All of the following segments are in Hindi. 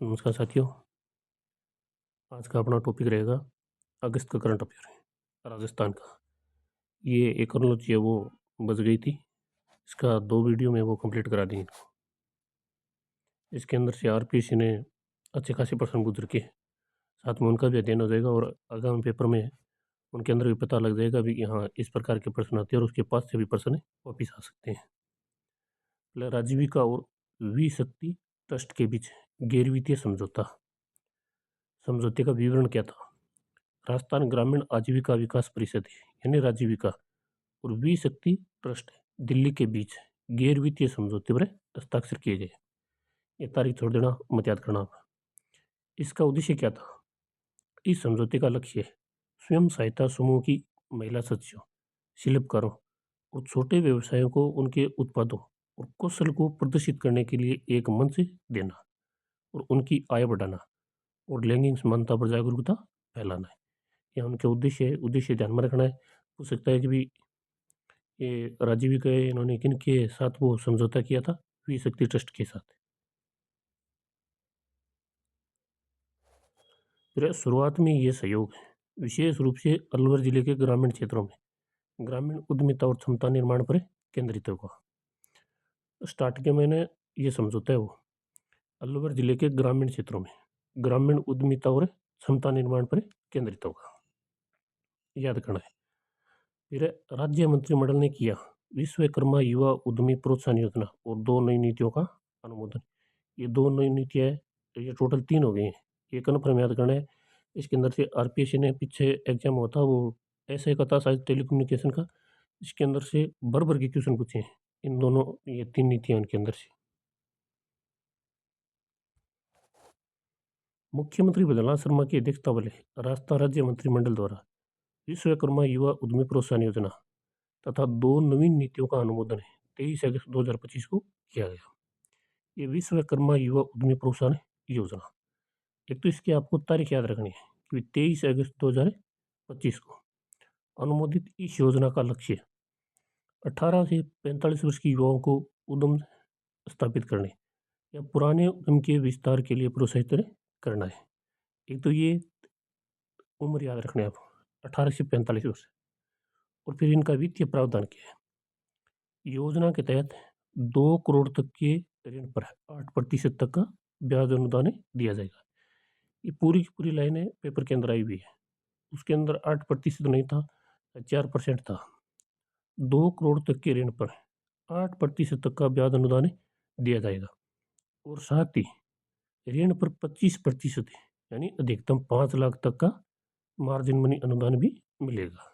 नमस्कार साथियों। आज का अपना टॉपिक रहेगा अगस्त का करंट अफेयर राजस्थान का। ये एक क्रोनोलॉजी है वो बच गई थी, इसका 2 वीडियो में वो कंप्लीट करा दी इनको। इसके अंदर से आरपीएससी ने अच्छे खासे प्रश्न पूछ रखे, साथ में उनका भी अध्ययन हो जाएगा और आगामी पेपर में उनके अंदर भी पता लग जाएगा भी कि हाँ इस प्रकार के प्रश्न आते हैं और उसके पास से भी प्रश्न वापिस आ सकते हैं। पहले राजीविका और वी शक्ति ट्रस्ट के बीच गैर वित्तीय समझौते का विवरण क्या था? राजस्थान ग्रामीण आजीविका विकास परिषद यानी राजीविका और वी शक्ति ट्रस्ट दिल्ली के बीच गैर वित्तीय समझौते पर हस्ताक्षर किए गए। ये तारीख छोड़ देना, मत याद करना। इसका उद्देश्य क्या था? इस समझौते का लक्ष्य स्वयं सहायता समूह की महिला सदस्यों, शिल्पकारों और छोटे व्यवसायों को उनके उत्पादों और कौशल को प्रदर्शित करने के लिए एक मंच देना और उनकी आय बढ़ाना और लैंगिक समानता पर जागरूकता फैलाना है। यह उनके उद्देश्य ध्यान में रखना है। हो सकता है कि भी ये राजीविका इन्होंने किन के साथ वो समझौता किया था? वी शक्ति ट्रस्ट के साथ। फिर शुरुआत में ये सहयोग विशेष रूप से अलवर जिले के ग्रामीण क्षेत्रों में ग्रामीण उद्यमिता और क्षमता निर्माण पर केंद्रित होगा। स्टार्ट के मैंने ये समझौता है वो अलवर जिले के ग्रामीण क्षेत्रों में ग्रामीण उद्यमिता और क्षमता निर्माण पर केंद्रित होगा, याद करना है। फिर राज्य मंत्रिमंडल ने किया विश्वकर्मा युवा उद्यमी प्रोत्साहन योजना और 2 नई नीतियों का अनुमोदन। ये 2 नई नीतियाँ है, तो ये टोटल 3 हो गई हैं। ये कन्फर्म याद करना है। इसके अंदर से आरपीएससी ने पीछे एग्जाम हुआ था वो ऐसे का था शायद टेलीकम्युनिकेशन का, इसके अंदर से भर के क्वेश्चन पूछे हैं इन दोनों, ये 3 नीतियाँ इनके अंदर से। मुख्यमंत्री भजनलाल शर्मा की अध्यक्षता वाले राजस्थान राज्य मंत्रिमंडल द्वारा विश्वकर्मा युवा उद्यमी प्रोत्साहन योजना तथा 2 नवीन नीतियों का अनुमोदन 23 अगस्त 2025 को किया गया। ये विश्वकर्मा युवा उद्यमी प्रोत्साहन योजना, एक तो इसकी आपको तारीख याद रखनी है कि 23 अगस्त 2025 को अनुमोदित इस योजना का लक्ष्य 18 से 45 वर्ष की युवाओं को उद्यम स्थापित करने या पुराने उद्यम के विस्तार के लिए प्रोत्साहित करना है। एक तो ये उम्र याद रखना है आप, 18 से 45 वर्ष। और फिर इनका वित्तीय प्रावधान क्या है? योजना के तहत 2 करोड़ तक के ऋण पर 8% तक का ब्याज अनुदान दिया जाएगा। ये पूरी की पूरी लाइनें पेपर के अंदर आई हुई है। उसके अंदर 8% नहीं था, 4% था। 2 करोड़ तक के ऋण पर 8% तक का ब्याज अनुदान दिया जाएगा और साथ ही ऋण पर 25% यानी अधिकतम 5 लाख तक का मार्जिन मनी अनुदान भी मिलेगा।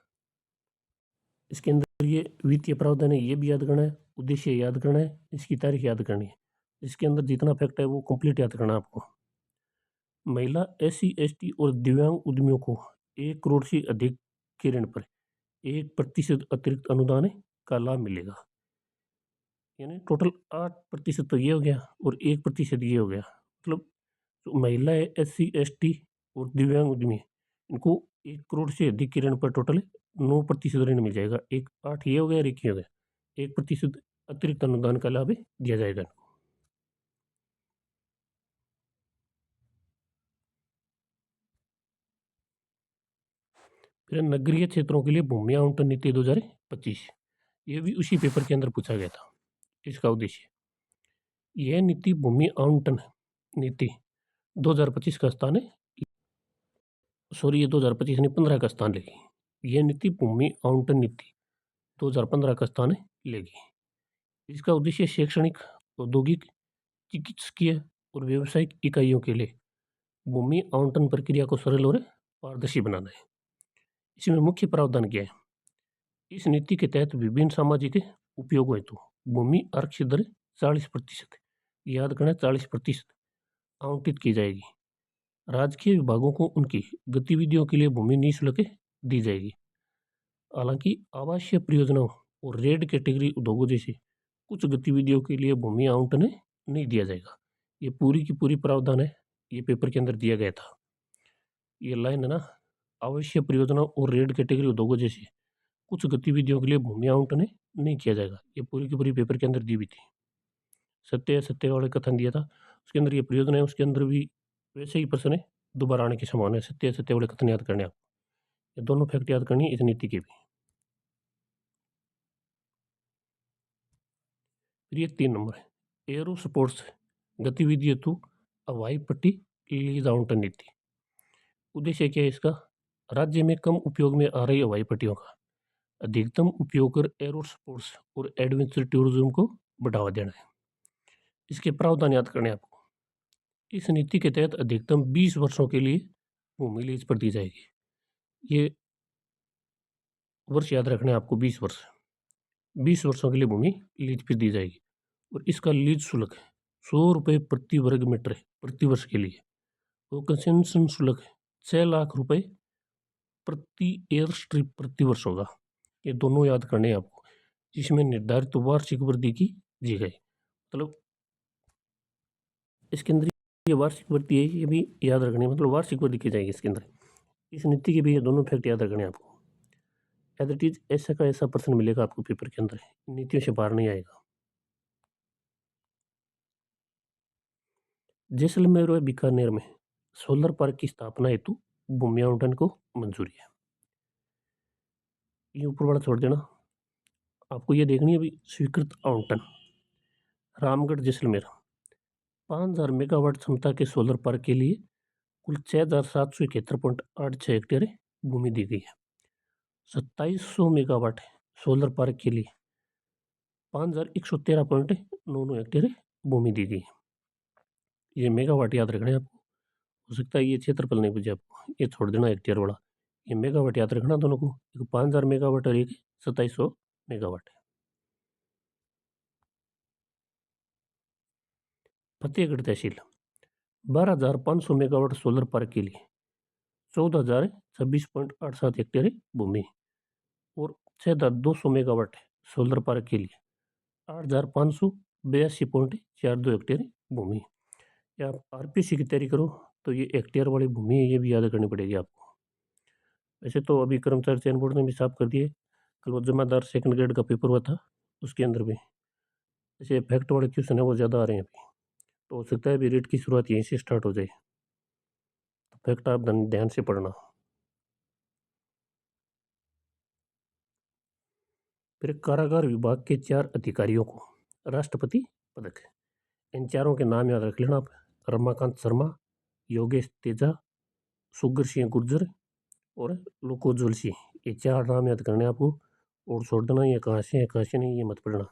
इसके अंदर ये वित्तीय प्रावधान है, ये भी याद करना है, उद्देश्य याद करना है, इसकी तारीख याद करनी है। इसके अंदर जितना फैक्ट है वो कंप्लीट याद करना है आपको। महिला एससी एसटी और दिव्यांग उद्यमियों को 1 करोड़ से अधिक के ऋण पर 1% अतिरिक्त अनुदान का लाभ मिलेगा। यानी टोटल 8% तो ये हो गया और 1% ये हो गया। मतलब जो महिला है एससी एसटी और दिव्यांग उद्यमी इनको 1 करोड़ से अधिक के ऋण पर टोटल 9% ऋण मिल जाएगा। एक 8 ये हो गया और 1 ये हो गया। 1% अतिरिक्त अनुदान का लाभ दिया जाएगा इनको। फिर नगरीय क्षेत्रों के लिए भूमि आवंटन नीति 2025, ये भी उसी पेपर के अंदर पूछा गया था। इसका उद्देश्य यह नीति भूमि आवंटन नीति 2025 का स्थान है, सॉरी ये 2025 नहीं 15 का स्थान लेगी। यह नीति भूमि आवंटन नीति 2015 का स्थान लेगी। इसका उद्देश्य शैक्षणिक, औद्योगिक, चिकित्सकीय और व्यावसायिक इकाइयों के लिए भूमि आवंटन प्रक्रिया को सरल और पारदर्शी बनाना है। इसमें मुख्य प्रावधान क्या है? इस नीति के तहत विभिन्न सामाजिक उपयोगों हेतु भूमि आरक्षित दर 40%, याद करना 40% आवंटित की जाएगी। राजकीय विभागों को उनकी गतिविधियों के लिए भूमि निःशुल्क दी जाएगी। हालांकि आवासीय परियोजनाओं और रेड कैटेगरी उद्योगों जैसे कुछ गतिविधियों के लिए भूमि आवंटन नहीं दिया जाएगा। ये पूरी की पूरी प्रावधान है, ये पेपर के अंदर दिया गया था। ये लाइन है ना, आवासीय परियोजनाओं और रेड कैटेगरी उद्योगों जैसे कुछ गतिविधियों के लिए भूमि आवंटन नहीं किया जाएगा। ये पूरी की पूरी पेपर के अंदर दी हुई थी। सत्य वाले कथन दिया था उसके अंदर ये प्रयोजन है, उसके अंदर भी वैसे ही प्रश्न है, दोबारा आने की संभावना है। सत्य सत्य वाले कथन याद करने आप, ये दोनों फैक्ट याद करनी है इस नीति के भी। फिर ये 3 नंबर है, एरो स्पोर्ट्स गतिविधि हेतु हवाई पट्टी लीज आवंटन नीति। उद्देश्य क्या है इसका? राज्य में कम उपयोग में आ रही हवाई पट्टियों का अधिकतम उपयोग कर एरो स्पोर्ट्स और एडवेंचर टूरिज्म को बढ़ावा देना है। इसके प्रावधान याद करने हैं आपको। इस नीति के तहत अधिकतम 20 वर्षों के लिए भूमि लीज पर दी जाएगी। ये वर्ष याद रखने हैं आपको, 20 वर्ष। 20 वर्षों के लिए भूमि लीज पर दी जाएगी और इसका लीज शुल्क 100 रुपये प्रति वर्ग मीटर है प्रति वर्ष के लिए। और कंसेशन शुल्क 6 लाख रुपए प्रति एयर स्ट्रिप प्रति वर्ष होगा। ये दोनों याद करने हैं आपको, जिसमें निर्धारित वार्षिक वृद्धि की दी गई। मतलब इसके अंदर ये वार्षिक वृद्धि है, ये भी याद रखनी है, मतलब वार्षिक वृद्धि की जाएगी इसके अंदर। इस नीति के भी ये दोनों फैक्ट याद रखने हैं आपको। एज इट इज ऐसा का ऐसा प्रश्न मिलेगा आपको पेपर के अंदर, नीतियों से बाहर नहीं आएगा। जैसलमेर और बीकानेर में सोलर पार्क की स्थापना हेतु भूमि आवंटन को मंजूरी है। ये ऊपर वाला छोड़ देना, आपको ये देखनी है अभी स्वीकृत आवंटन। रामगढ़ जैसलमेर 5000 मेगावाट क्षमता के सोलर पार्क के लिए कुल 6771.86 हेक्टेयर भूमि दी गई है। 2700 मेगावाट सोलर पार्क के लिए 5113.99 हेक्टेयर भूमि दी गई है। ये मेगावाट याद रखना है आपको। हो सकता है ये क्षेत्रफल नहीं बुझे आपको, ये छोड़ देना हेक्टेयर वाला। ये मेगावाट याद रखना दोनों को, एक 5000 मेगावाट और एक 2700 मेगावाट है। फतेहगढ़ तहसील 12500 मेगावाट सोलर पार्क के लिए 14026.87 हेक्टेयर भूमि और 6200 मेगावाट सोलर पार्क के लिए 8582.42 हेक्टेयर भूमि। या आप आरपीसी की तैयारी करो तो ये हेक्टेयर वाली भूमि है, ये भी याद करनी पड़ेगी आपको। वैसे तो अभी कर्मचारी चयन बोर्ड ने भी साफ कर दिए, कल वो जमादार सेकंड ग्रेड का पेपर हुआ था, उसके अंदर भी जैसे फैक्ट वाले क्वेश्चन है वो ज़्यादा आ रहे हैं अभी, तो हो सकता है अभी रेट की शुरुआत यहीं से स्टार्ट हो जाए, तो फैक्ट आप ध्यान से पढ़ना। फिर कारागार विभाग के 4 अधिकारियों को राष्ट्रपति पदक है। इन चारों के नाम याद रख लेना आप, रमाकांत शर्मा, योगेश तेजा, सुगर सिंह गुर्जर और लोकोज्वल सिंह। ये 4 नाम याद करने आपको, और छोड़ देना ये कहाँ से है कहाँ से नहीं, ये मत पढ़ना।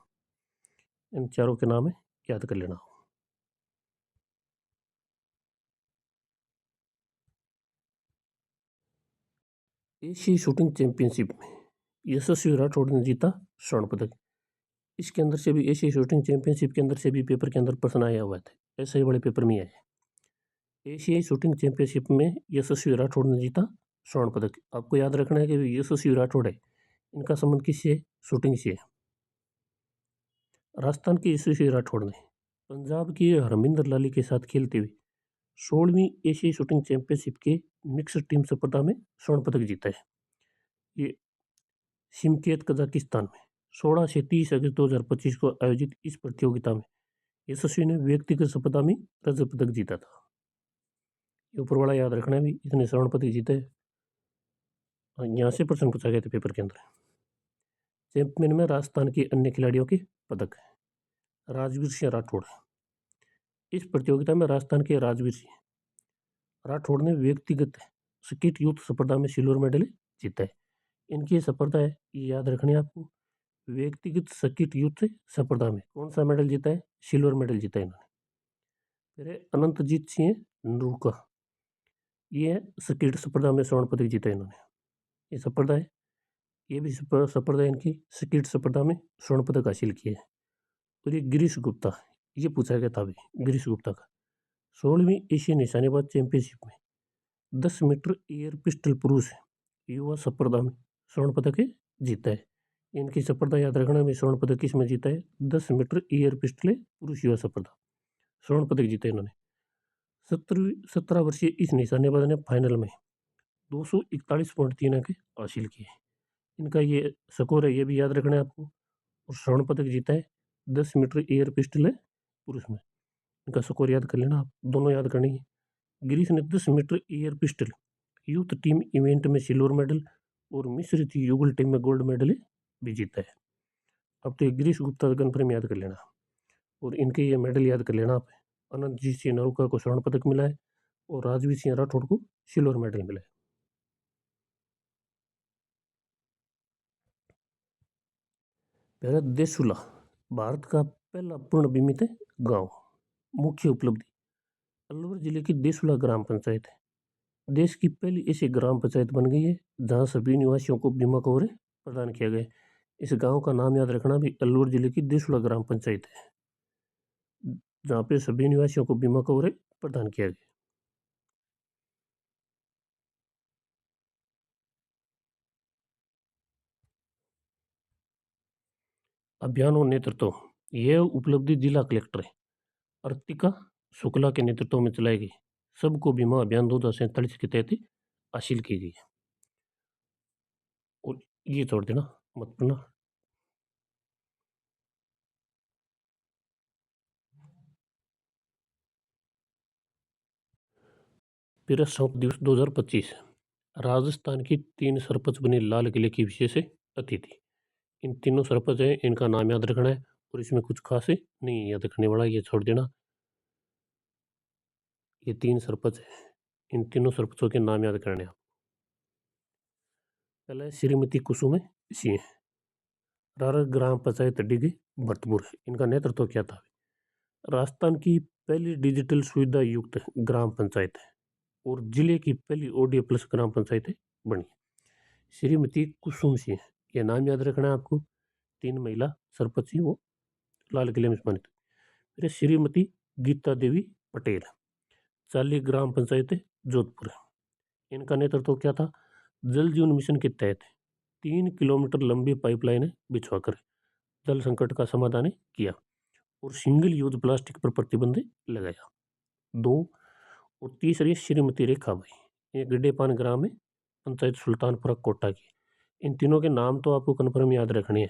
इन चारों के नाम है, याद कर लेना। एशियाई शूटिंग चैंपियनशिप में यशस्वी राठौड़ ने जीता स्वर्ण पदक। इसके अंदर से भी एशियाई शूटिंग चैंपियनशिप के अंदर से भी पेपर के अंदर प्रश्न आया हुआ था, ऐसे ही बड़े पेपर में आया है। एशियाई शूटिंग चैंपियनशिप में यशस्वी राठौड़ ने जीता स्वर्ण पदक। आपको याद रखना है कि यशस्वी राठौड़ है, इनका संबंध किससे है? शूटिंग से है। राजस्थान के यशस्वी राठौड़ ने पंजाब की हरमिंदर लाली के साथ खेलते हुए 16वीं एशियाई शूटिंग चैंपियनशिप के मिक्स्ड टीम स्पर्धा में स्वर्ण पदक जीता है। ये शिमकेत कजाकिस्तान में 16 से 30 अगस्त 2025 को आयोजित इस प्रतियोगिता में यशस्वी ने व्यक्तिगत स्पर्धा में रजत पदक जीता था। ये ऊपर वाला याद रखना है भी, इसने स्वर्ण पदक जीता है। यहाँ से प्रश्न पूछा गया था पेपर के अंदर। चैंपियन में राजस्थान के अन्य खिलाड़ियों के पदक है। राजवीर सिंह राठौड़, इस प्रतियोगिता में राजस्थान के राजवीर सिंह राठौड़ ने व्यक्तिगत स्कीट यूथ स्पर्धा में सिल्वर मेडल जीता है। इनकी स्पर्धा है, ये याद रखनी है आपको। व्यक्तिगत स्कीट यूथ स्पर्धा में कौन सा मेडल जीता है? सिल्वर मेडल जीता है इन्होंने। फिर अनंतजीत सिंह नूरका, ये स्कीट स्पर्धा में स्वर्ण पदक जीता है इन्होंने। ये स्पर्धा है, ये भी स्पर्धा इनकी स्कीट स्पर्धा में स्वर्ण पदक हासिल किया है। और ये गिरीश गुप्ता, ये पूछा गया था अभी गिरीश गुप्ता का 16वीं एशियन निशानेबाज चैंपियनशिप में 10 मीटर एयर पिस्टल पुरुष युवा स्पर्धा में स्वर्ण पदक जीता है। इनकी स्पर्धा याद रखना में, स्वर्ण पदक किस में जीता है? 10 मीटर एयर पिस्टल पुरुष युवा स्पर्धा, स्वर्ण पदक जीता है इन्होंने। 17 वर्षीय इस निशानेबाज ने फाइनल में 241.3 अंक हासिल किए। इनका ये स्कोर है, ये भी याद रखना है आपको। और स्वर्ण पदक जीता है 10 मीटर एयर पिस्टल पुरुष में। इनका स्कोर याद कर लेना आप, दोनों याद करनी है। गिरीश ने 10 metre air pistol youth team event में सिल्वर मेडल और मिश्रित युगल टीम में गोल्ड मेडल भी जीता है। अब तो गिरीश गुप्ता कन्फर्म याद कर लेना और इनके ये मेडल याद कर लेना आप। अनंतजीत सिंह नरूका को स्वर्ण पदक मिला है और राजवीर सिंह राठौड़ को सिल्वर मेडल मिला है। पहला देशुला भारत का पहला पूर्ण बीमित गांव। मुख्य उपलब्धि अलवर जिले की देशुला ग्राम पंचायत है। देश की पहली ऐसी ग्राम पंचायत बन गई है जहां सभी निवासियों को बीमा कवर प्रदान किया गया है। इस गांव का नाम याद रखना भी अलवर जिले की देशुला ग्राम पंचायत है जहाँ पे सभी निवासियों को बीमा कवर प्रदान किया गया। अभियान और नेतृत्व यह उपलब्धि जिला कलेक्टर अर्तिका शुक्ला के नेतृत्व में चलाई गई। सबको बीमा अभियान 2047 के तहत हासिल की गई है। और ये छोड़ देना मत पढ़ना। प्रजासत्ताक दिवस 2025 राजस्थान की 3 सरपंच बने लाल किले की विशेष अतिथि। इन तीनों सरपंच हैं, इनका नाम याद रखना है और इसमें कुछ खास नहीं याद रखने वाला, ये छोड़ देना। ये 3 सरपंच हैं, इन तीनों सरपंचों के नाम याद करने हैं। पहला है श्रीमती कुसुम सिंह, रारा ग्राम पंचायत डिग भरतपुर। इनका नेतृत्व क्या था? राजस्थान की पहली डिजिटल सुविधा युक्त ग्राम पंचायत है और जिले की पहली ओडीए प्लस ग्राम पंचायत बनी। श्रीमती कुसुम सिंह, ये नाम याद रखना है आपको। 3 महिला सरपंच ही वो लाल किले में सम्मानित। फिर श्रीमती गीता देवी पटेल, चाली ग्राम पंचायत जोधपुर। इनका नेतृत्व क्या था? जल जीवन मिशन के तहत 3 किलोमीटर लंबी पाइपलाइन बिछवाकर जल संकट का समाधान किया और सिंगल यूज प्लास्टिक पर प्रतिबंध लगाया। 2 और तीसरी श्रीमती रेखा भाई, ये गड्डेपान ग्राम है पंचायत सुल्तानपुरा कोटा की। इन तीनों के नाम तो आपको कन्फर्म याद रखने हैं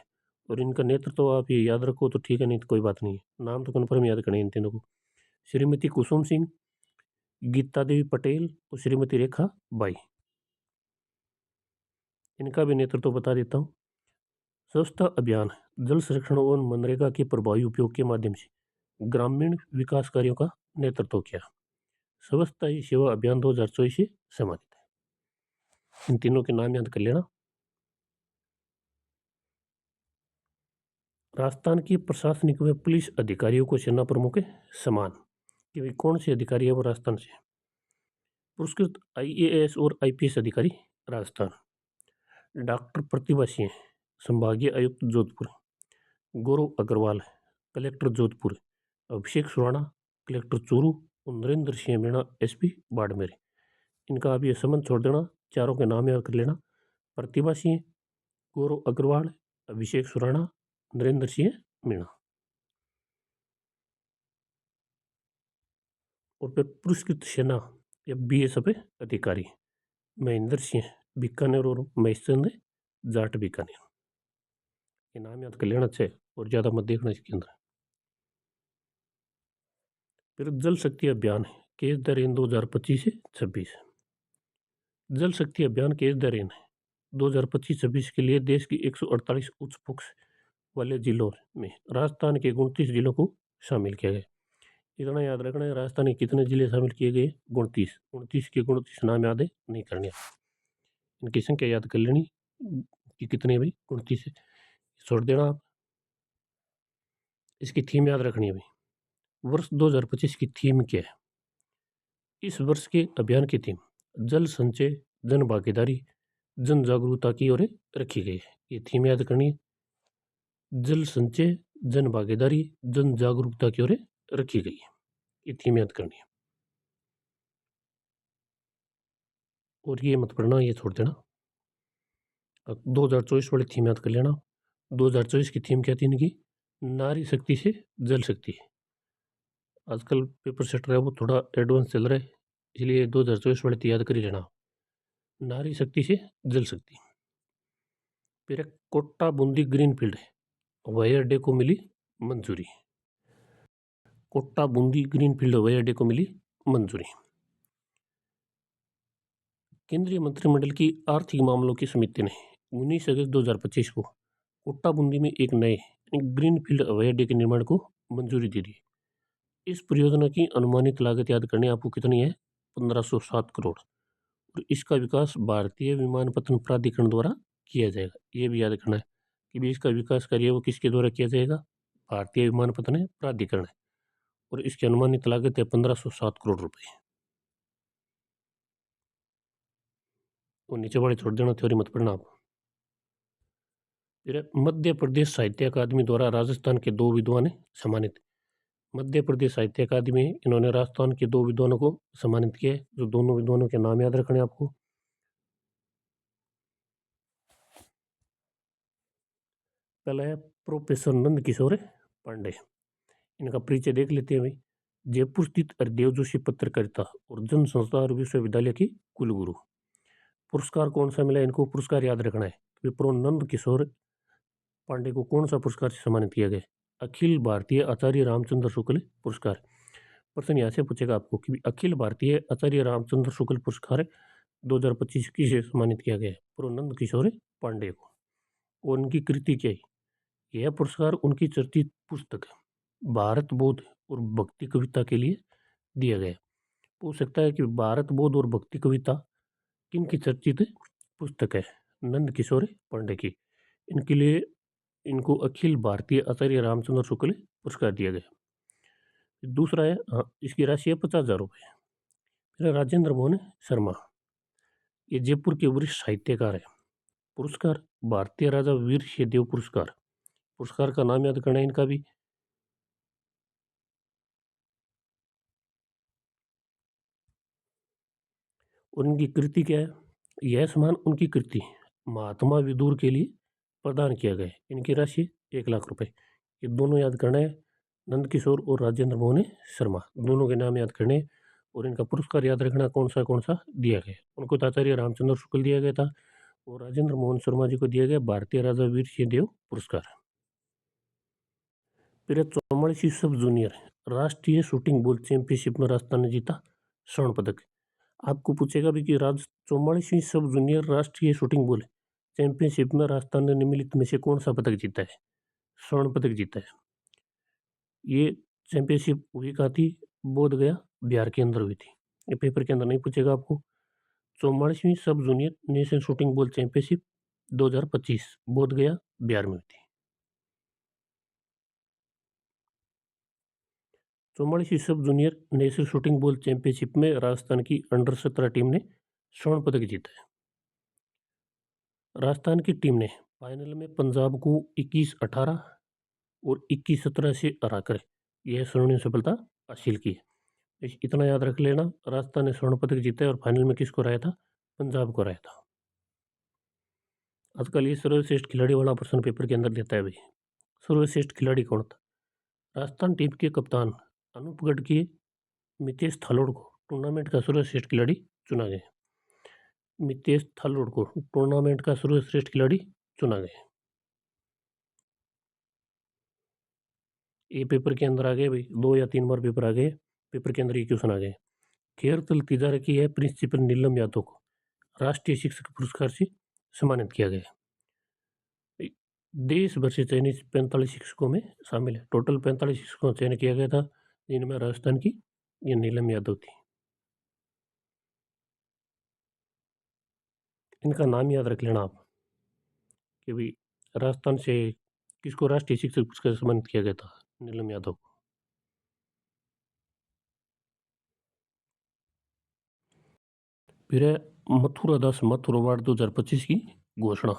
और इनका नेतृत्व आप ये याद रखो तो ठीक है, नहीं तो कोई बात नहीं है। नाम तो कन्फर्म याद करने इन तीनों को, श्रीमती कुसुम सिंह, गीता देवी पटेल और श्रीमती रेखा बाई। इनका भी नेतृत्व बता देता हूँ। स्वच्छता अभियान, जल संरक्षण और मनरेगा के प्रभावी उपयोग के माध्यम से ग्रामीण विकास कार्यों का नेतृत्व किया। स्वच्छता ही सेवा अभियान 2024 से सम्मानित है। इन तीनों के नाम याद कर लेना। राजस्थान की प्रशासनिक व पुलिस अधिकारियों को सेना प्रमुख सम्मान कि भाई कौन से अधिकारी है वो राजस्थान से। पुरस्कृत IAS और IPS अधिकारी राजस्थान, डॉक्टर प्रतिभा सिंह संभागीय आयुक्त जोधपुर, गौरव अग्रवाल कलेक्टर जोधपुर, अभिषेक सुराणा कलेक्टर चूरू और नरेंद्र सिंह मीणा SP बाड़मेर। इनका आप ये संबंध छोड़ देना, चारों के नाम याद कर लेना। प्रतिभा सिंह, गौरव अग्रवाल, अभिषेक सुराणा, नरेंद्र सिंह मीणा। और फिर पुरस्कृत सेना या BSF अधिकारी महेंद्र सिंह बीकानेर और महेश चंद जाट बीकानेर। ये नाम याद कर लेना अच्छे और ज़्यादा मत देखना इसके अंदर। फिर जल शक्ति अभियान केस द रेन 2025 से 26। जल शक्ति अभियान केस द रेन 2025-26 के लिए देश की 148 उच्च फोक्स वाले जिलों में राजस्थान के 29 जिलों को शामिल किया गया। इतना याद रखना है, राजस्थान के कितने जिले शामिल किए गए? 29। 29 के 29 नाम याद नहीं करने, इनकी संख्या याद कर लेनी कि कितने भाई 29 छोड़ देना आप। इसकी थीम याद रखनी है भाई। वर्ष 2025 की थीम क्या है? इस वर्ष के अभियान की थीम जल संचय, जन भागीदारी, जन जागरूकता की ओर रखी गई है। ये थीम याद करनी है। जल संचय, जन भागीदारी, जन जागरूकता की ओर रखी गई है। ये थीम याद करनी है और ये मत पढ़ना, ये छोड़ देना। 2024 वाली थीम याद कर लेना। 2024 की थीम क्या थी इनकी? नारी शक्ति से जल शक्ति। आजकल पेपर सेट रहा है वो थोड़ा एडवांस चल रहा है, इसलिए 2024 वाली याद कर ही लेना। नारी शक्ति से जल शक्ति। फिर एक कोटा बूंदी ग्रीन फील्ड है, वाई अड्डे को मिली मंजूरी। कोट्टा बूंदी ग्रीनफील्ड हवाई अड्डे को मिली मंजूरी। केंद्रीय मंत्रिमंडल की आर्थिक मामलों की समिति ने 19 अगस्त 2025 को कोट्टा बूंदी में एक नए ग्रीनफील्ड हवाई अड्डे के निर्माण को मंजूरी दे दी। इस परियोजना की अनुमानित लागत याद करने आपको कितनी है? 1507 करोड़। और इसका विकास भारतीय विमानपत्तन प्राधिकरण द्वारा किया जाएगा। ये भी याद करना है कि भी इसका विकास कार्य वो किसके द्वारा किया जाएगा? भारतीय विमानपत्तन प्राधिकरण है। और इसकी अनुमानित लागत है 1507 करोड़ रुपए। वो नीचे वाले छोड़ देना, थ्योरी मत पढ़ना आप। फिर मध्य प्रदेश साहित्य अकादमी द्वारा राजस्थान के 2 विद्वान सम्मानित। मध्य प्रदेश साहित्य अकादमी इन्होंने राजस्थान के 2 विद्वानों को सम्मानित किया है। जो दोनों विद्वानों के नाम याद रखने आपको। पहला है प्रोफेसर नंद किशोर पांडे। इनका परिचय देख लेते हैं भाई। जयपुर स्थित हरिदेव जोशी पत्रकारिता और जन संस्कार विश्वविद्यालय की कुलगुरु। पुरस्कार कौन सा मिला इनको? पुरस्कार याद रखना है। विप्रो नंद किशोर पांडे को कौन सा पुरस्कार से सम्मानित किया गया? अखिल भारतीय आचार्य रामचंद्र शुक्ल पुरस्कार। प्रश्न यहाँ से पूछेगा आपको कि अखिल भारतीय आचार्य रामचंद्र शुक्ल पुरस्कार 2025 किसे सम्मानित किया गया है? प्रो नंद किशोर पांडे को। और उनकी कृति क्या है? यह पुरस्कार उनकी चर्चित पुस्तक भारत बोध और भक्ति कविता के लिए दिया गया। पूछ सकता है कि भारत बोध और भक्ति कविता किन की चर्चित पुस्तक है? नंद किशोर पांडे की। इनके लिए इनको अखिल भारतीय आचार्य रामचंद्र शुक्ल पुरस्कार दिया गया। दूसरा है इसकी राशि है 50,000 रुपये। फिर राजेंद्र मोहन शर्मा, ये जयपुर के वरिष्ठ साहित्यकार है। पुरस्कार भारतीय राजा वीर सिंहदेव पुरस्कार। पुरस्कार का नाम याद करना है इनका भी। और इनकी कृति क्या है? यह सम्मान उनकी कृति महात्मा विदुर के लिए प्रदान किया गया है। इनकी राशि 1 लाख रुपए। ये दोनों याद करना है, नंद किशोर और राजेंद्र मोहन शर्मा, दोनों के नाम याद करने। और इनका पुरस्कार याद रखना कौन सा दिया गया। उनको तो आचार्य रामचंद्र शुक्ल दिया गया था और राजेंद्र मोहन शर्मा जी को दिया गया भारतीय राजा वीर सिंहदेव पुरस्कार। फिर 44वीं सब जूनियर राष्ट्रीय शूटिंग बॉल चैंपियनशिप में राजस्थान ने जीता स्वर्ण पदक। आपको पूछेगा भी कि 44वीं सब जूनियर राष्ट्रीय शूटिंग बॉल चैंपियनशिप में राजस्थान ने निम्नलिखित में से कौन सा पदक जीता है? स्वर्ण पदक जीता है। ये चैंपियनशिप हुई कहाँ थी? बोध गया बिहार के अंदर हुई थी। ये पेपर के अंदर नहीं पूछेगा आपको। 44वीं सब junior national shooting ball championship 2025 बोध गया बिहार में हुई थी। 44वीं सब junior national shooting ball championship में राजस्थान की अंडर 17 टीम ने स्वर्ण पदक जीता है। राजस्थान की टीम ने फाइनल में पंजाब को 21-18 और 21-17 से हराकर यह स्वर्णिम सफलता हासिल की। इतना याद रख लेना, राजस्थान ने स्वर्ण पदक जीता है और फाइनल में किसको हराया था? पंजाब को हराया था। आजकल ये सर्वश्रेष्ठ खिलाड़ी वाला प्रश्न पेपर के अंदर देता है भाई। सर्वश्रेष्ठ खिलाड़ी कौन था? राजस्थान टीम के कप्तान अनूप गढ़ मितेश थालोड़ को टूर्नामेंट का सर्वश्रेष्ठ खिलाड़ी चुना गया। मितेश थालोड़ को टूर्नामेंट का सर्वश्रेष्ठ खिलाड़ी चुना गया। ये पेपर के अंदर आ गए भाई, 2 या 3 बार पेपर आ गए। पेपर के अंदर ये क्वेश्चन आ गए। खेरतल तिजारा की है प्रिंसिपल नीलम यादव को राष्ट्रीय शिक्षक पुरस्कार से सम्मानित किया गया। देश भर से चयनित 45 शिक्षकों में शामिल है। टोटल 45 शिक्षकों का चयन किया गया था, जिनमें राजस्थान की ये नीलम यादव थी। इनका नाम याद रख लेना आप कि भाई राजस्थान से किसको राष्ट्रीय शिक्षक पुरस्कार से सम्मानित किया गया था? नीलम यादव को। फिर है मथुरा दास माथुर अवार्ड 2025 की घोषणा।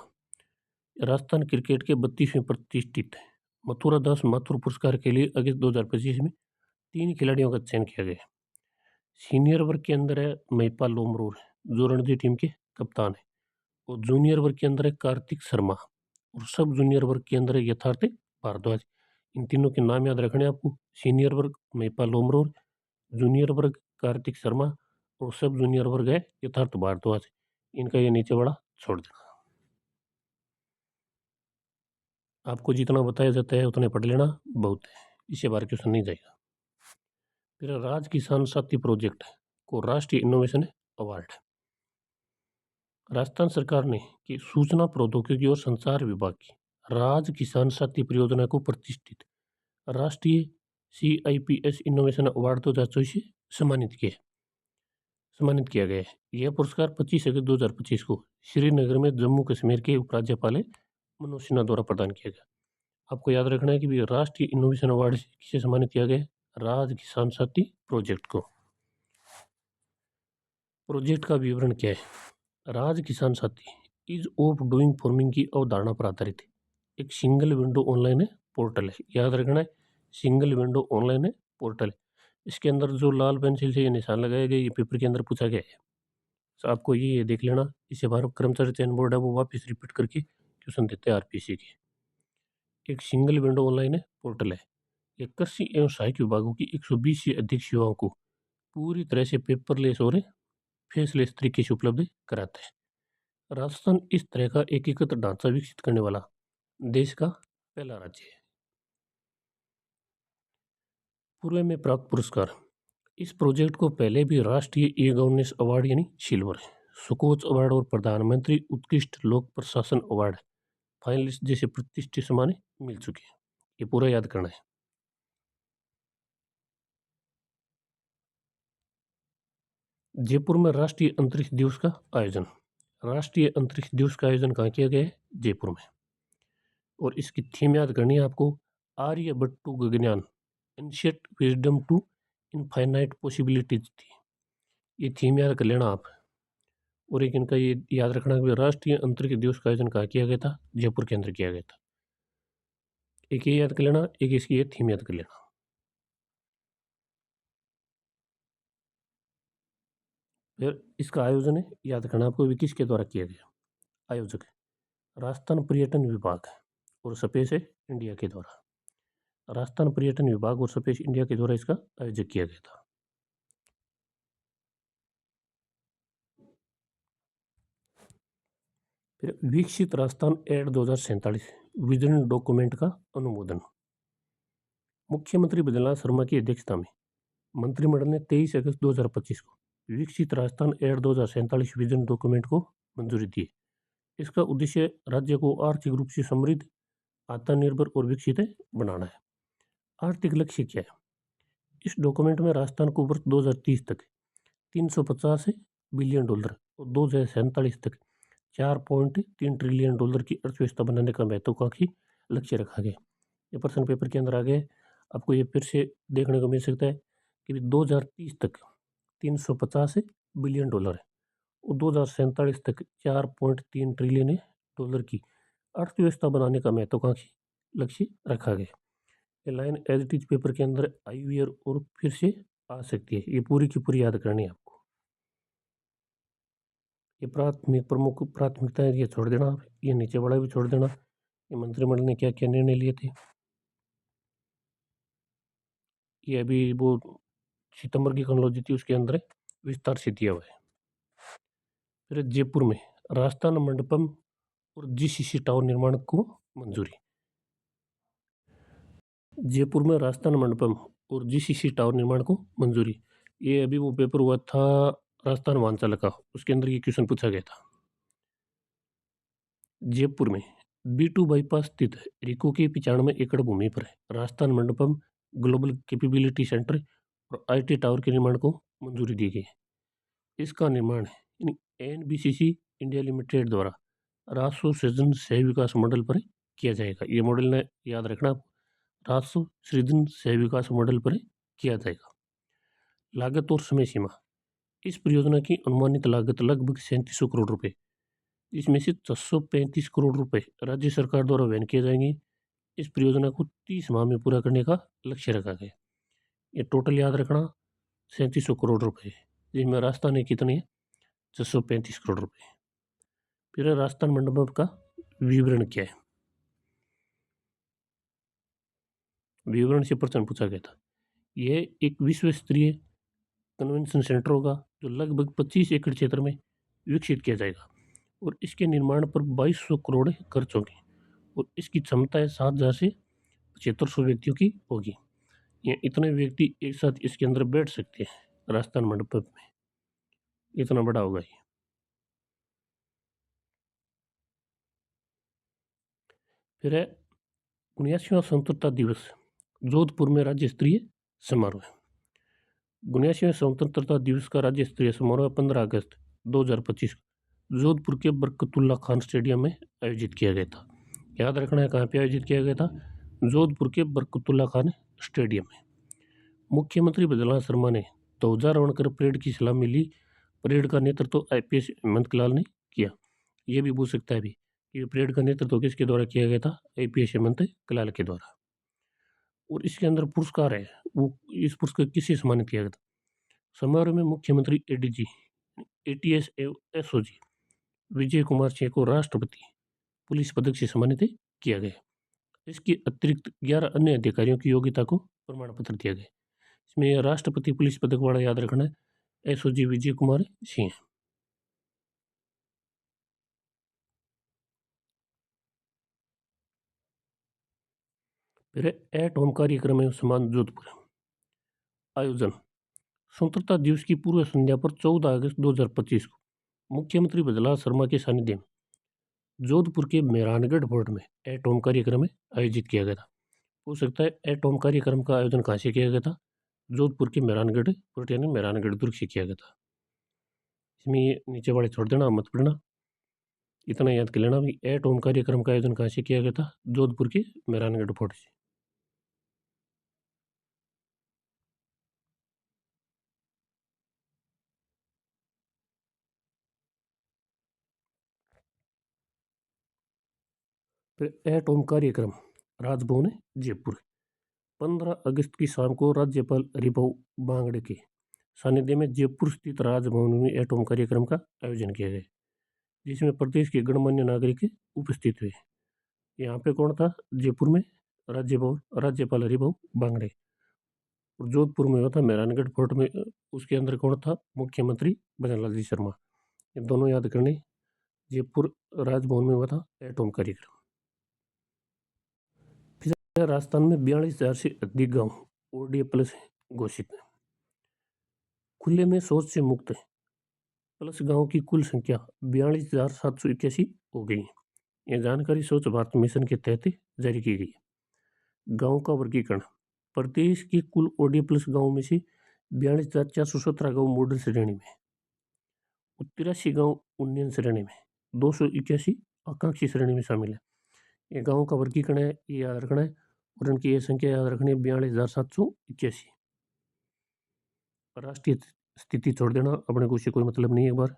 राजस्थान क्रिकेट के 32वें प्रतिष्ठित मथुरा दास माथुर पुरस्कार के लिए अगस्त 2025 में 3 खिलाड़ियों का चयन किया गया। सीनियर वर्ग के अंदर है महिपाल लोमरोर, जो रणजी टीम के कप्तान है। और जूनियर वर्ग के अंदर है कार्तिक शर्मा। और सब जूनियर वर्ग के अंदर है यथार्थ भारद्वाज। इन तीनों के नाम याद रखने आपको। सीनियर वर्ग महिपाल लोमरोर, जूनियर वर्ग कार्तिक शर्मा और सब जूनियर वर्ग है यथार्थ भारद्वाज। इनका ये नीचे वाला छोड़ देना। आपको जितना बताया जाता है उतने पढ़ लेना, बहुत है। इससे बाहर क्वेश्चन नहीं जाएगा। फिर राज किसान साथी प्रोजेक्ट को राष्ट्रीय इनोवेशन अवार्ड। राजस्थान सरकार ने की सूचना प्रौद्योगिकी और संचार विभाग की राज किसान साथी परियोजना को प्रतिष्ठित राष्ट्रीय CIPS इनोवेशन अवार्ड 2024 से सम्मानित किया गया है। यह पुरस्कार 25 अगस्त 2025 को श्रीनगर में जम्मू कश्मीर के उपराज्यपाल मनोज सिन्हा द्वारा प्रदान किया गया। आपको याद रखना है कि भी राष्ट्रीय इनोवेशन अवार्ड से किसे सम्मानित किया गया? राज किसान साथी प्रोजेक्ट को। प्रोजेक्ट का विवरण क्या है? राज किसान साथी इज ऑफ डूइंग फार्मिंग की अवधारणा पर आधारित एक सिंगल विंडो ऑनलाइन पोर्टल है। याद रखना है, सिंगल विंडो ऑनलाइन पोर्टल। इसके अंदर जो लाल पेंसिल से ये निशान लगाए गए, ये पेपर के अंदर पूछा गया है, तो आपको ये देख लेना। इसे भारत कर्मचारी चयन बोर्ड है वो वापस रिपीट करके क्वेश्चन देते हैं RPC के। एक सिंगल विंडो ऑनलाइन पोर्टल है। ये कृषि एवं सहायक विभागों की 120 से अधिक सेवाओं को पूरी तरह से पेपरलेस और फेसलेस तरीके से उपलब्ध कराता है। राजस्थान इस तरह का एकीकृत ढांचा विकसित करने वाला देश का पहला राज्य है। पूर्व में प्राप्त पुरस्कार। इस प्रोजेक्ट को पहले भी राष्ट्रीय E-गवर्नेंस अवार्ड यानी सिल्वर, सुकोच अवार्ड और प्रधानमंत्री उत्कृष्ट लोक प्रशासन अवार्ड फाइनलिस्ट जैसे प्रतिष्ठित सम्मान मिल चुके हैं। ये पूरा याद करना है। जयपुर में राष्ट्रीय अंतरिक्ष दिवस का आयोजन। राष्ट्रीय अंतरिक्ष दिवस का आयोजन कहाँ किया गया है? जयपुर में। और इसकी थीम याद करनी है आपको, आर्यभट्ट टू गगनयान, इनसेट विजडम टू इनफाइनाइट पॉसिबिलिटीज थी। ये थीम याद कर लेना आप। और एक इनका ये याद रखना कि राष्ट्रीय अंतरिक्ष दिवस का आयोजन कहाँ किया गया था? जयपुर के अंदर किया गया था। एक ये याद कर लेना, एक इसकी ये थीम याद कर लेना। फिर इसका आयोजन है याद करना आपको, भी किसके द्वारा किया गया? आयोजक है राजस्थान पर्यटन विभाग और स्पेस है इंडिया के द्वारा। राजस्थान पर्यटन विभाग और स्पेस इंडिया के द्वारा इसका आयोजन किया गया था। फिर विकसित राजस्थान एड 2047 विजन डॉक्यूमेंट का अनुमोदन। मुख्यमंत्री बद्रीनाथ शर्मा की अध्यक्षता में मंत्रिमंडल ने 23 अगस्त 2025 को विकसित राजस्थान एड 2047 विजन डॉक्यूमेंट को मंजूरी दी। इसका उद्देश्य राज्य को आर्थिक रूप से समृद्ध, आत्मनिर्भर और विकसित बनाना है। आर्थिक लक्ष्य क्या है? इस डॉक्यूमेंट में राजस्थान को वर्ष 2030 तक 350 बिलियन डॉलर और 2047 तक 4.3 ट्रिलियन डॉलर की अर्थव्यवस्था बनाने का महत्वाकांक्षी लक्ष्य रखा गया। ये प्रश्न पेपर के अंदर आ गए, आपको ये फिर से देखने को मिल सकता है कि 2030 तक 350 बिलियन डॉलर है और 2047 तक 4.3 ट्रिलियन डॉलर की अर्थव्यवस्था बनाने का महत्वाकांक्षी लक्ष्य रखा गया। ये line as it is paper के अंदर आई हुई है और फिर से आ सकती है। ये पूरी की पूरी याद करनी है आपको। ये प्रमुख प्राथमिकताएं ये छोड़ देना आप, ये नीचे वाला भी छोड़ देना। ये मंत्रिमंडल ने क्या क्या निर्णय लिए थे, ये अभी वो सितंबर की कॉन्क्लूजन थी उसके अंदर विस्तार से दिया हुआ है। फिर जयपुर में राजस्थान मंडपम और GCC टावर निर्माण को मंजूरी। जयपुर में राजस्थान मंडपम और GCC टावर निर्माण को मंजूरी। ये अभी वो पेपर हुआ था राजस्थान वांचल का, उसके अंदर ये क्वेश्चन पूछा गया था। जयपुर में B2 बाईपास स्थित रिको की 95 एकड़ भूमि पर Rajasthan Mandapam, global capability centre और IT टावर के निर्माण को मंजूरी दी गई। इसका निर्माण NBCC इंडिया लिमिटेड द्वारा राजस्व सृजन सह विकास मॉडल पर किया जाएगा। ये मॉडल ने याद रखना, राजस्व सृजन सह विकास मॉडल पर किया जाएगा। लागत और समय सीमा। इस परियोजना की अनुमानित लागत लगभग 3700 करोड़ रुपए, इसमें से 635 करोड़ रुपए राज्य सरकार द्वारा वहन किए जाएंगे। इस परियोजना को 30 माह में पूरा करने का लक्ष्य रखा गया। ये टोटल याद रखना 3700 करोड़ रुपए, जिसमें राजस्थान ने कितने 635 करोड़ रुपए। फिर राजस्थान मंडपम का विवरण क्या है? विवरण से प्रश्न पूछा गया था। यह एक विश्व स्तरीय कन्वेंशन सेंटर होगा जो लगभग 25 एकड़ क्षेत्र में विकसित किया जाएगा और इसके निर्माण पर 2200 करोड़ खर्च होंगे और इसकी क्षमता है 7000 से 7500 व्यक्तियों की होगी। या इतने व्यक्ति एक साथ इसके अंदर बैठ सकते हैं राजस्थान मंडप में, इतना बड़ा होगा ये। फिर है 79वां स्वतंत्रता दिवस, जोधपुर में राज्य स्तरीय समारोह। 79वें स्वतंत्रता दिवस का राज्य स्तरीय समारोह 15 अगस्त 2025 जोधपुर के बरकतुल्ला खान स्टेडियम में आयोजित किया गया था। याद रखना है कहाँ पे आयोजित किया गया था, जोधपुर के बरकतुल्ला खान स्टेडियम में। मुख्यमंत्री बजरंग शर्मा ने ध्वजारोहण कर परेड की सलामी ली। परेड का नेतृत्व आईपीएस हेमंत लाल ने किया। ये भी पूछ सकता है भी कि परेड का नेतृत्व किसके द्वारा किया गया था, आईपीएस हेमंत लाल के द्वारा। और इसके अंदर पुरस्कार है, वो इस पुरस्कार किसे सम्मानित किया गया था। समारोह में मुख्यमंत्री ADG ATS SOG Vijay Kumar Singh को राष्ट्रपति पुलिस पदक से सम्मानित किया गया। इसके अतिरिक्त 11 अन्य अधिकारियों की योग्यता को प्रमाण पत्र दिया गया। इसमें राष्ट्रपति पुलिस पदक वाला याद रखना है एसओजी विजय कुमार सिंह। फिर एट होम कार्यक्रम एवं समान जोधपुर आयोजन। स्वतंत्रता दिवस की पूर्व संध्या पर 14 अगस्त 2025 को मुख्यमंत्री बजरंग शर्मा के सानिध्य में जोधपुर के मेहरानगढ़ फोर्ट में एट होम कार्यक्रम आयोजित किया गया था। हो सकता है एट होम कार्यक्रम का आयोजन कहाँ से किया गया था, जोधपुर के मेहरानगढ़ फोर्ट यानी मेहरानगढ़ दुर्ग से किया गया था। इसमें ये नीचे वाले छोड़ देना, मत पढ़ना, इतना याद कर लेना भी एट होम कार्यक्रम का आयोजन कहाँ से किया गया था, जोधपुर के मेहरानगढ़ फोर्ट से। फिर एट होम कार्यक्रम राजभवन जयपुर 15 अगस्त की शाम को राज्यपाल हरिभाऊ बांगड़े के सानिध्य में जयपुर स्थित राजभवन में एट होम कार्यक्रम का आयोजन किया गया, जिसमें प्रदेश के गणमान्य नागरिक उपस्थित हुए। यहाँ पे कौन था, जयपुर में राज्यपाल हरिभाऊ बांगड़े, और जोधपुर में हुआ था मेहरानगढ़ फोर्ट में, उसके अंदर कौन था, मुख्यमंत्री भजनलाल जी शर्मा। ये दोनों याद करने। जयपुर राजभवन में हुआ था एट होम कार्यक्रम। फिर राजस्थान में 42,000 से अधिक गांव ओडीए प्लस घोषित है। खुले में शौच से मुक्त है प्लस गांव की कुल संख्या 42,781 हो गई है। यह जानकारी स्वच्छ भारत मिशन के तहत जारी की गई है। गांव का वर्गीकरण, प्रदेश के कुल ओडीए प्लस गाँव में से 42,417 गाँव मॉडल श्रेणी में, 83 गाँव उन्नयन श्रेणी में, 281 आकांक्षी श्रेणी में शामिल है। ये गाँव का वर्गीकरण है, ये याद रखना है, और इनकी ये संख्या याद रखनी है 42,781। राष्ट्रीय स्थिति छोड़ देना, अपने को उससे कोई मतलब नहीं है एक बार।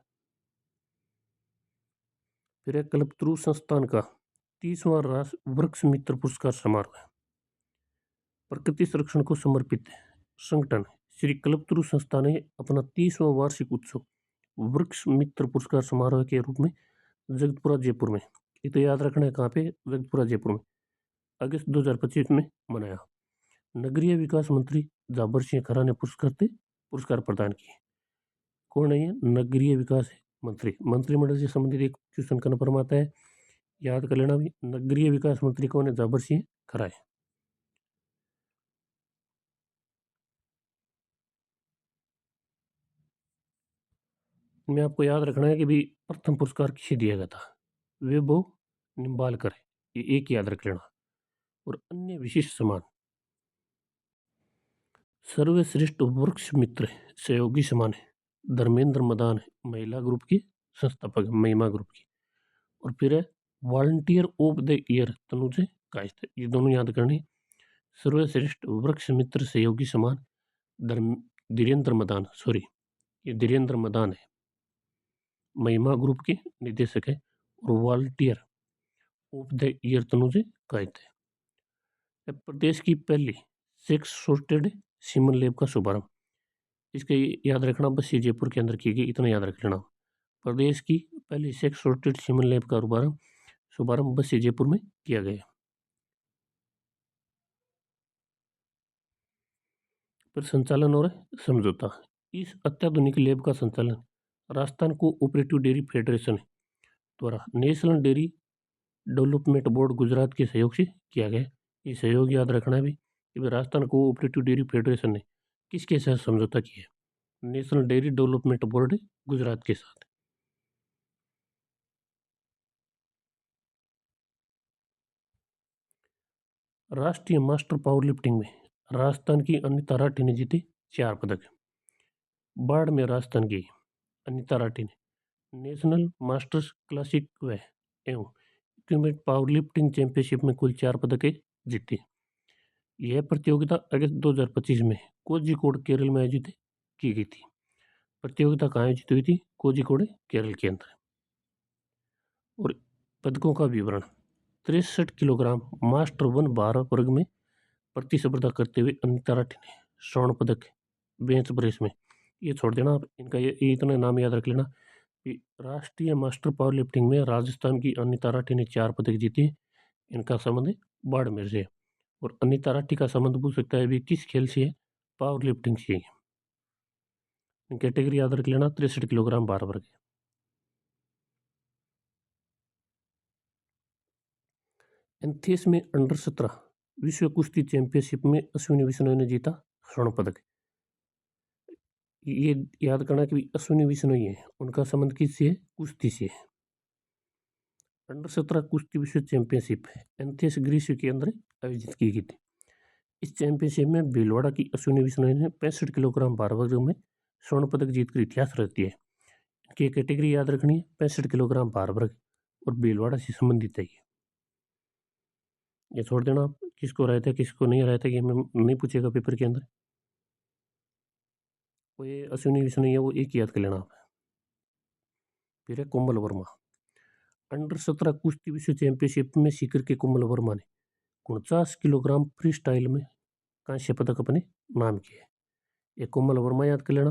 फिर कल्पतरु संस्थान का 30वां राष्ट्रीय वृक्ष मित्र पुरस्कार समारोह है। प्रकृति संरक्षण को समर्पित संगठन श्री कल्पतरु संस्था ने अपना 30वां वार्षिक उत्सव वृक्ष मित्र पुरस्कार समारोह के रूप में जगतपुरा जयपुर में, ये तो याद रखना है कहाँ पे, जगतपुरा जयपुर में अगस्त 2025 में मनाया। नगरीय विकास मंत्री जाबर सिंह खरा ने पुरस्कार प्रदान किए। कौन है ये, नगरीय विकास मंत्री, मंत्रिमंडल से संबंधित एक क्वेश्चन कन्फर्म आता है, याद कर लेना भी, नगरीय विकास मंत्री कौन है, जाबर सिंह खरा है। में आपको याद रखना है कि भी प्रथम पुरस्कार किसे दिया गया था, वैभव निम्बालकर, ये एक याद रख लेना। और अन्य विशिष्ट सम्मान, सर्वश्रेष्ठ वृक्ष मित्र सहयोगी सम्मान है धर्मेंद्र मदान महिला ग्रुप की संस्थापक महिमा ग्रुप की। और फिर है volunteer of the year Tanuj Kayastha, ये दोनों याद करने। सर्वश्रेष्ठ वृक्ष मित्र सहयोगी सम्मान धीरेन्द्र मदान, सॉरी ये धीरेन्द्र मदान है, महिमा ग्रुप के निदेशक है। और volunteer of the year Tanuj Kayastha है। प्रदेश की पहली सेक्स सॉर्टेड सीमन लैब का शुभारंभ, इसके याद रखना, बस ये जयपुर के अंदर की गई, इतना याद रख लेना। प्रदेश की पहली सेक्स सॉर्टेड सीमन लैब का शुभारंभ बस ये जयपुर में किया गया। फिर संचालन और समझौता, इस अत्याधुनिक लैब का संचालन राजस्थान कोऑपरेटिव डेयरी फेडरेशन द्वारा national dairy development board Gujarat के सहयोग से किया गया। ये सहयोग याद रखना भी, कि भाई राजस्थान कोऑपरेटिव डेयरी फेडरेशन ने किसके साथ समझौता किया है? National dairy development board Gujarat के साथ। राष्ट्रीय मास्टर पावर लिफ्टिंग में राजस्थान की अनिता राठी ने जीते 4 पदक। बाढ़ में राजस्थान की अनिता राठी ने नेशनल मास्टर्स क्लासिक व एवं इक्विपमेंट पावर लिफ्टिंग चैंपियनशिप में कुल 4 पदक जीते। यह प्रतियोगिता अगस्त 2025 में कोझिकोड केरल में आयोजित की गई थी। प्रतियोगिता कहाँ आयोजित हुई थी? कोझिकोड केरल के अंदर। और पदकों का विवरण: 63 किलोग्राम मास्टर 1 भार वर्ग में प्रतिस्पर्धा करते हुए अनिता राठी ने स्वर्ण पदक बेंच प्रेस में, ये छोड़ देना आप, इनका ये इतना नाम याद रख लेना कि राष्ट्रीय मास्टर पावर लिफ्टिंग में राजस्थान की अनिता राठी ने 4 पदक जीते। इनका संबंध बाड़मेर से है। और अनिता राठी का संबंध पूछ सकता है भी किस खेल से है? पावर लिफ्टिंग से। कैटेगरी याद रख लेना, 63 किलोग्राम भार वर्ग। एंथेस में अंडर 17 विश्व कुश्ती चैंपियनशिप में अश्विनी विष्णोई ने जीता स्वर्ण पदक। ये याद करना कि अश्विनी विष्णोई है, उनका संबंध किससे है? कुश्ती से। अंडर 17 कुश्ती विश्व चैंपियनशिप एंथेस ग्रीस के अंदर आयोजित की गई थी। इस चैंपियनशिप में भीलवाड़ा की अश्विनी विष्णोई ने 65 किलोग्राम भार वर्ग में स्वर्ण पदक जीतकर इतिहास रच दिया है। इनकी कैटेगरी याद रखनी है, 65 किलोग्राम भार वर्ग और भीलवाड़ा से संबंधित है। ये छोड़ देना आप, किसको रहता है किसको नहीं रहता, ये हमें नहीं पूछेगा पेपर के अंदर। वो ये अश्विनी विष्णोई है, वो एक याद कर लेना आप। फिर है कोमल वर्मा। अंडर 17 कुश्ती विश्व चैंपियनशिप में सीकर के कोमल वर्मा ने 49 किलोग्राम फ्री स्टाइल में कांस्य पदक अपने नाम किए। ये कोमल वर्मा याद कर लेना।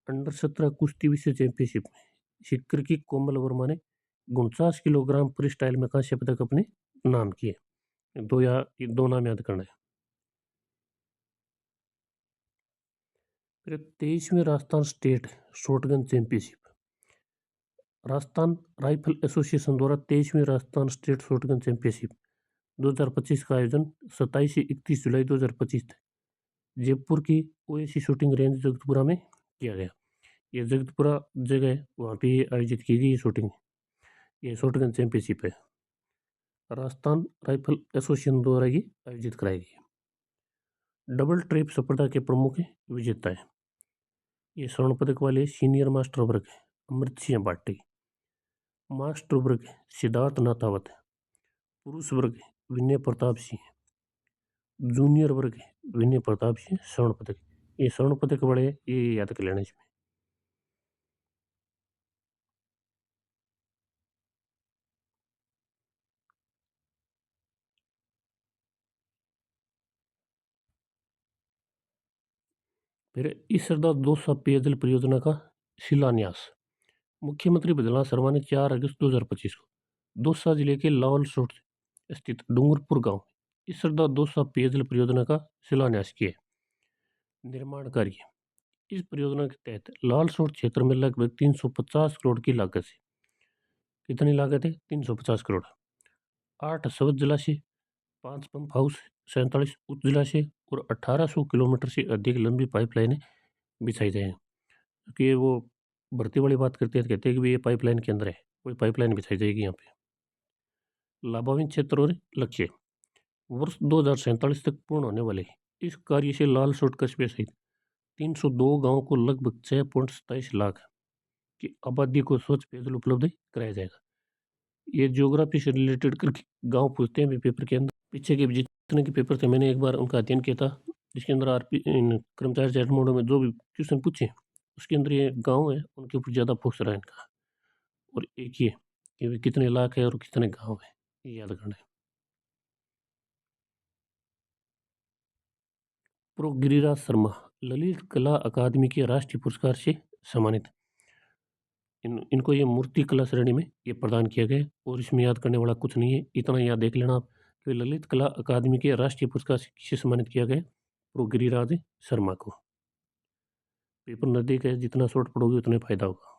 अंडर 17 कुश्ती विश्व चैंपियनशिप में सीकर की कोमल वर्मा ने 49 किलोग्राम फ्री स्टाइल में कांस्य पदक अपने नाम किए। दो नाम याद करना है। फिर 23वें Rajasthan state shotgun championship. Rajasthan rifle association द्वारा 23वें राजस्थान स्टेट शॉटगन चैंपियनशिप 2025 का आयोजन 27 से 31 जुलाई 2025 तक जयपुर की ओएसी शूटिंग रेंज जगतपुरा में किया गया। ये जगतपुरा जगह है, वहाँ पे आयोजित की गई ये शूटिंग, ये शॉटगन चैंपियनशिप है। राजस्थान राइफल एसोसिएशन द्वारा ये आयोजित कराई गई। डबल ट्रैप स्पर्धा के प्रमुख विजेता है। ये स्वर्ण पदक वाले सीनियर मास्टर वर्ग है अमृत सिंह भाटी। मास्टर वर्ग सिद्धार्थ नाथावत। पुरुष वर्ग विनय प्रताप सिंह। जूनियर वर्ग विनय प्रताप सिंह स्वर्ण पदक। ये स्वर्ण पदक बड़े ये याद कर लेना इसमें। फिर इस सरदार दौसा पेयजल परियोजना का शिलान्यास मुख्यमंत्री बदला शर्मा ने 4 अगस्त 2025 को दौसा जिले के लाहौल सोट स्थित डूंगरपुर गांव इस सरदार दौसा पेयजल परियोजना का शिलान्यास किया। निर्माण कार्य इस परियोजना के तहत लाल सोट क्षेत्र में लगभग 350 करोड़ की लागत से, कितनी लागत है? 350 करोड़। 8 सवत जलाशय, 5 पंप हाउस, 47 उच्च जलाशय और 1800 किलोमीटर से अधिक लंबी पाइपलाइनें बिछाई जाए। कि वो भर्ती वाली बात करते हैं तो कहते हैं कि भाई ये पाइपलाइन के अंदर है, कोई पाइपलाइन बिछाई जाएगी यहाँ पे। लाभान्वित क्षेत्र और लक्ष्य वर्ष 2047 तक पूर्ण होने वाले इस कार्य से लाल सोट कस्बे सहित 302 गांवों को लगभग 6.27 लाख की आबादी को स्वच्छ पेयजल उपलब्ध कराया जाएगा। ये ज्योग्राफी से रिलेटेड करके गांव पूछते हैं पेपर के अंदर। पीछे के जितने के पेपर थे मैंने एक बार उनका अध्ययन किया था, जिसके अंदर आरपी कर्मचारी चयन मोड में जो भी क्वेश्चन पूछे उसके अंदर ये गांव है उनके ऊपर ज़्यादा फोकस रहा है इनका। और एक ये कि वे कितने लाख है और कितने गांव है, ये याद करना है। प्रो गिरिराज शर्मा ललित कला अकादमी के राष्ट्रीय पुरस्कार से सम्मानित। इनको ये मूर्ति कला श्रेणी में ये प्रदान किया गया और इसमें याद करने वाला कुछ नहीं है, इतना याद देख लेना आप कि ललित कला अकादमी के राष्ट्रीय पुरस्कार से किसे सम्मानित किया गया? प्रो गिरिराज शर्मा को। पेपर नज़दीक है, जितना शॉर्ट पढ़ोगे उतना फायदा होगा।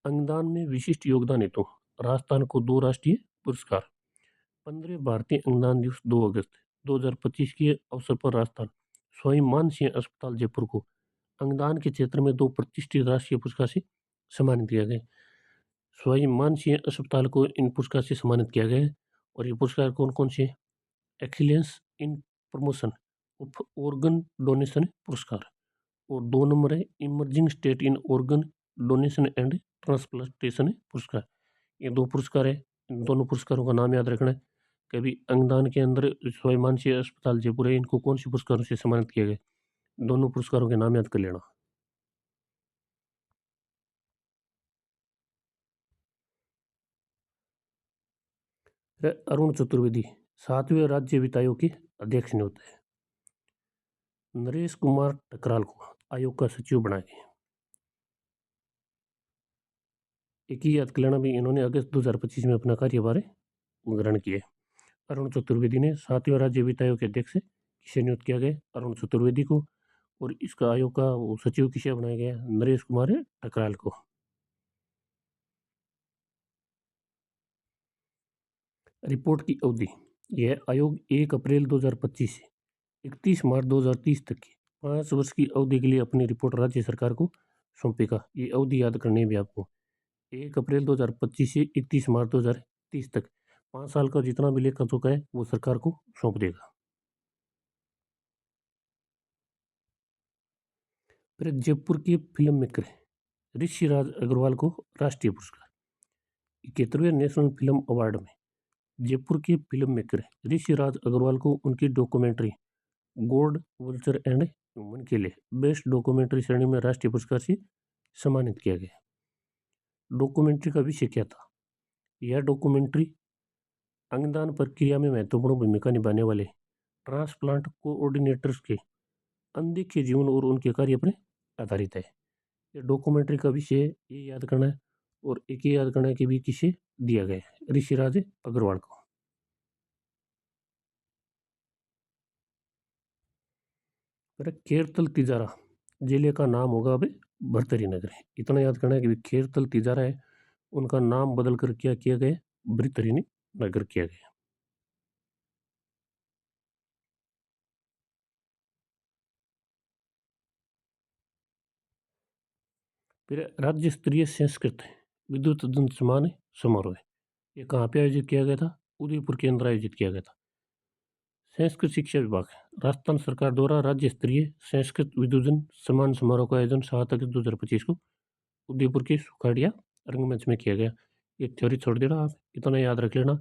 अंगदान में विशिष्ट योगदान हेतु राजस्थान को 2 राष्ट्रीय पुरस्कार। 15 भारतीय अंगदान दिवस 2 अगस्त 2025 के अवसर पर राजस्थान स्वामी मानसिंह अस्पताल जयपुर को अंगदान के क्षेत्र में 2 प्रतिष्ठित राष्ट्रीय पुरस्कार से सम्मानित किया गया। स्वामी मानसिंह अस्पताल को इन पुरस्कार से सम्मानित किया गया है और ये पुरस्कार कौन-कौन से हैं? Excellence in promotion of organ donation पुरस्कार और 2 नंबर है emerging state in organ donation and transplantation पुरस्कार। ये 2 पुरस्कार है। इन दोनों पुरस्कारों का नाम याद रखना है। कभी अंगदान के अंदर स्वामी मानसिंह अस्पताल जयपुर है, इनको कौन से पुरस्कारों से सम्मानित किया गया? दोनों पुरस्कारों के नाम याद कर लेना। अरुण चतुर्वेदी 7वें राज्य वित्त आयोग के अध्यक्ष नियुक्त है। नरेश कुमार टकराल को आयोग का सचिव बनाया गया। एक ही याद कर लेना भी, इन्होंने अगस्त 2025 में अपना कार्यभार ग्रहण किया। अरुण चतुर्वेदी ने 7वें राज्य वित्त आयोग के अध्यक्ष किसे नियुक्त किया गया? अरुण चतुर्वेदी को। और इसका आयोग का सचिव किसे बनाया गया? नरेश कुमार टकराल को। रिपोर्ट की अवधि, यह आयोग 1 अप्रैल 2025 से 31 मार्च 2030 तक की 5 वर्ष की अवधि के लिए अपनी रिपोर्ट राज्य सरकार को सौंपेगा। ये अवधि याद करनी है भी आपको। 1 अप्रैल 2025 से 31 मार्च 2030 तक 5 साल का जितना भी लेखा जोखा है वो सरकार को सौंप देगा। फिर जयपुर के फिल्म मेकर ऋषिराज अग्रवाल को राष्ट्रीय पुरस्कार। 71वें नेशनल फिल्म अवार्ड में जयपुर के फिल्म मेकर ऋषिराज अग्रवाल को उनकी documentary gold vulture and human के लिए बेस्ट डॉक्यूमेंट्री श्रेणी में राष्ट्रीय पुरस्कार से सम्मानित किया गया। डॉक्यूमेंट्री का विषय क्या था? यह डॉक्यूमेंट्री अंगदान प्रक्रिया में महत्वपूर्ण भूमिका निभाने वाले ट्रांसप्लांट कोऑर्डिनेटर्स के अनदेखे जीवन और उनके कार्य पर आधारित है। ये डॉक्यूमेंट्री का विषय ये याद करना है और एक ये याद करना है कि भी किसे दिया गया है? ऋषिराज अग्रवाल को। फिर खेरतल तिजारा जिले का नाम होगा अब भर्तरी नगर है। इतना याद करना है कि खेरतल तिजारा है, उनका नाम बदल कर क्या किया गया? भर्तरी नगर किया गया। फिर राज्य स्तरीय संस्कृत विद्युत दंत सम्मान समारोह, ये कहाँ पे आयोजित किया गया था? उदयपुर के अंदर आयोजित किया गया था। संस्कृत शिक्षा विभाग राजस्थान सरकार द्वारा राज्य स्तरीय संस्कृत विद्वजन सम्मान समारोह का आयोजन 7 अगस्त 2025 को उदयपुर के सुखाड़िया रंगमंच में किया गया। ये थ्योरी छोड़ देना आप, इतना याद रख लेना।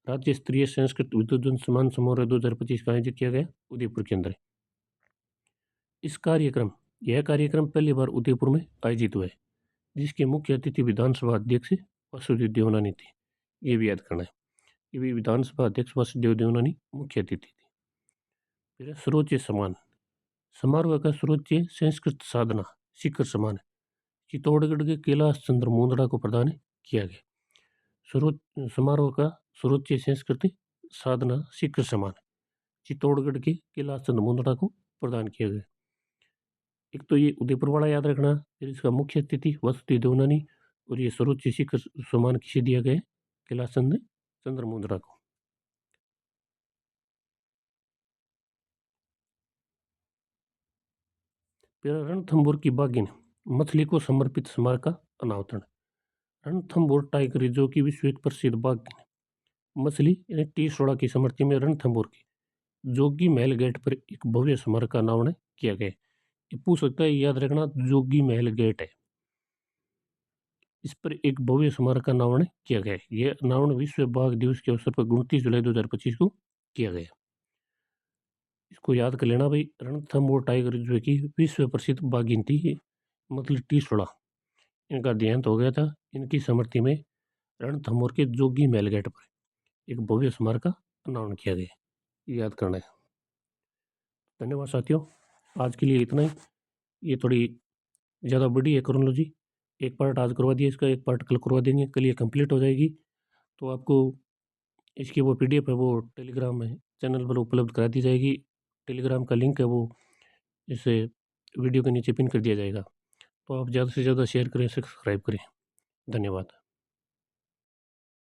राज्य स्तरीय संस्कृत विद्वजन सम्मान समारोह 2025 का आयोजित किया गया उदयपुर के अंदर। यह कार्यक्रम पहली बार उदयपुर में आयोजित हुआ है, जिसके मुख्य अतिथि विधानसभा अध्यक्ष वासुदेव देवनानी थे। ये भी याद करना है। ये भी विधानसभा अध्यक्ष वासुदेव देवनानी मुख्य अतिथि थे। फिर सर्वोच्च सम्मान समारोह का सर्वोच्च संस्कृत साधना शिखर सम्मान चित्तौड़गढ़ के कैलाश चंद्र मुंदड़ा को प्रदान किया गया। सर्वोच्च समारोह का सर्वोच्च संस्कृत साधना शिखर सम्मान चित्तौड़गढ़ के कैलाश चंद्र मुंदड़ा को प्रदान किया गया। एक तो ये उदयपुर वाला याद रखना, फिर इसका मुख्य अतिथि वासुदेव देवनानी और ये सर्वोच्च शिखर सम्मान किसे दिया गया? कैलाश चंद्र मुंदड़ा को। फिर रणथंभौर की बाघिन मछली को समर्पित स्मारक का अनावरण। रणथंभौर टाइगर रिजर्व की विश्व एक प्रसिद्ध बाघिन मछली यानी टी-सोड़ा की स्मृति में रणथंभौर की जोगी महल गेट पर एक भव्य स्मारक का अनावरण किया गया। ये पूछ सकता है, याद रखना जोगी महल गेट है, इस पर एक भव्य स्मारक का अनावरण किया गया है। यह अनावरण विश्व बाघ दिवस के अवसर पर 29 जुलाई 2025 को किया गया। इसको याद कर लेना भाई, रणथंभौर टाइगर रिजर्व की विश्व प्रसिद्ध बाघिन थी मतलब टी-सोड़ा, इनका देहांत हो गया था। इनकी स्मृति में रणथंभौर के जोगी महल गेट पर एक भव्य स्मारक का अनावरण किया गया। याद करना है। धन्यवाद साथियों, आज के लिए इतना ही। ये थोड़ी ज़्यादा बड़ी है क्रोनोलॉजी, एक पार्ट आज करवा दिया, इसका एक पार्ट कल करवा देंगे, कल ये कंप्लीट हो जाएगी। तो आपको इसकी वो पीडीएफ है वो टेलीग्राम में चैनल पर उपलब्ध करा दी जाएगी। टेलीग्राम का लिंक है वो इसे वीडियो के नीचे पिन कर दिया जाएगा। तो आप ज़्यादा से ज़्यादा शेयर करें, सब्सक्राइब करें। धन्यवाद।